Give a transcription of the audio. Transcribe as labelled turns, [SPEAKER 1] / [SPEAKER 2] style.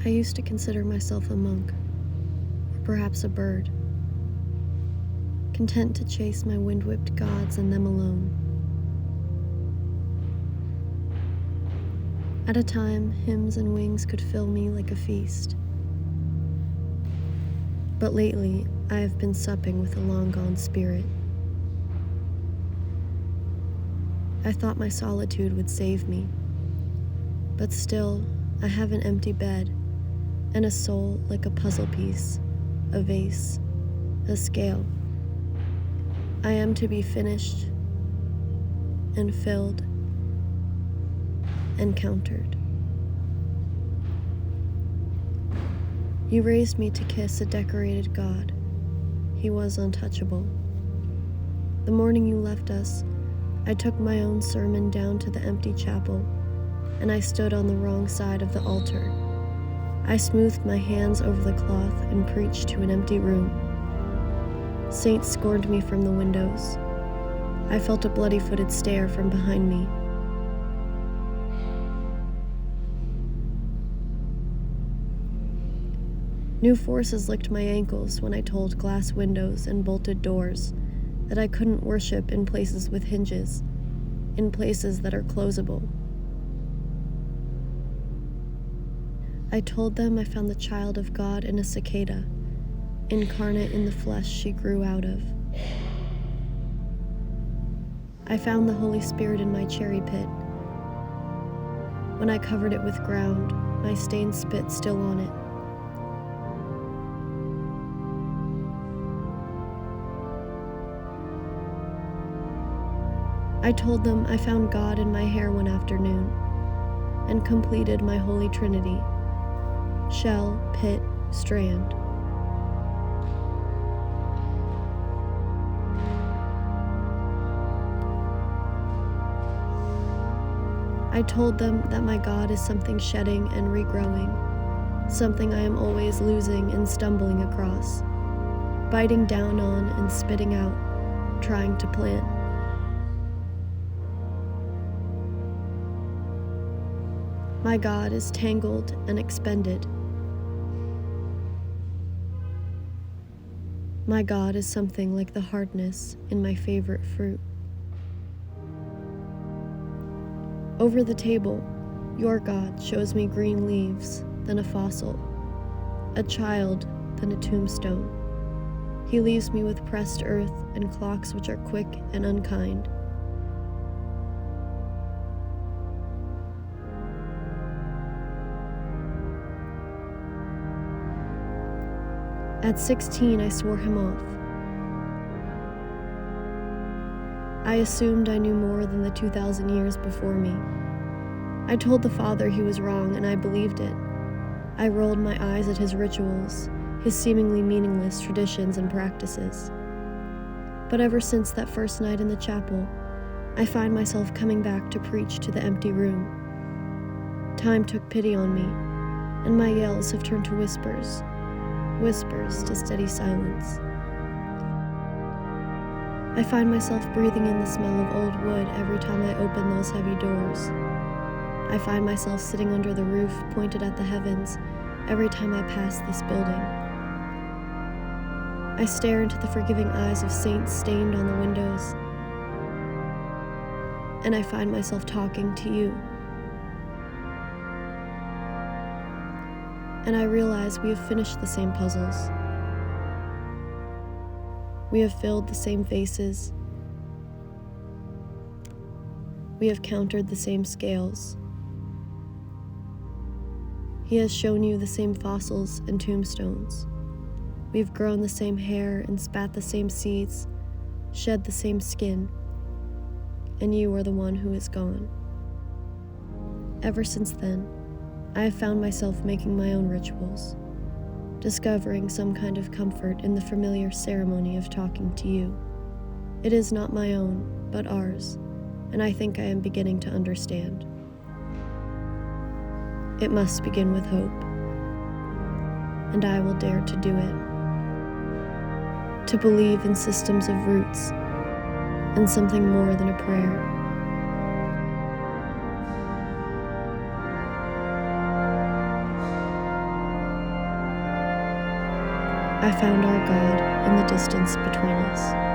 [SPEAKER 1] I used to consider myself a monk, or perhaps a bird, content to chase my wind-whipped gods and them alone. At a time, hymns and wings could fill me like a feast. But lately, I have been supping with a long-gone spirit. I thought my solitude would save me, but still, I have an empty bed and a soul like a puzzle piece, a vase, a scale. I am to be finished and filled and countered. You raised me to kiss a decorated god. He was untouchable. The morning you left us, I took my own sermon down to the empty chapel, and I stood on the wrong side of the altar. I smoothed my hands over the cloth and preached to an empty room. Saints scorned me from the windows. I felt a bloody-footed stare from behind me. New forces licked my ankles when I told glass windows and bolted doors that I couldn't worship in places with hinges, in places that are closable. I told them I found the child of God in a cicada, incarnate in the flesh she grew out of. I found the Holy Spirit in my cherry pit. When I covered it with ground, my stained spit still on it. I told them I found God in my hair one afternoon and completed my holy trinity: shell, pit, strand. I told them that my God is something shedding and regrowing, something I am always losing and stumbling across, biting down on and spitting out, trying to plant. My God is tangled and expended. My God is something like the hardness in my favorite fruit. Over the table, your God shows me green leaves, then a fossil, a child, then a tombstone. He leaves me with pressed earth and clocks which are quick and unkind. At 16, I swore him off. I assumed I knew more than the 2,000 years before me. I told the Father he was wrong, and I believed it. I rolled my eyes at his rituals, his seemingly meaningless traditions and practices. But ever since that first night in the chapel, I find myself coming back to preach to the empty room. Time took pity on me, and my yells have turned to whispers. Whispers to steady silence. I find myself breathing in the smell of old wood every time I open those heavy doors. I find myself sitting under the roof pointed at the heavens every time I pass this building. I stare into the forgiving eyes of saints stained on the windows, and I find myself talking to you. And I realize we have finished the same puzzles. We have filled the same vases. We have countered the same scales. He has shown you the same fossils and tombstones. We've grown the same hair and spat the same seeds, shed the same skin, and you are the one who is gone. Ever since then, I have found myself making my own rituals, discovering some kind of comfort in the familiar ceremony of talking to you. It is not my own, but ours, and I think I am beginning to understand. It must begin with hope, and I will dare to do it. To believe in systems of roots, and something more than a prayer. I found our God in the distance between us.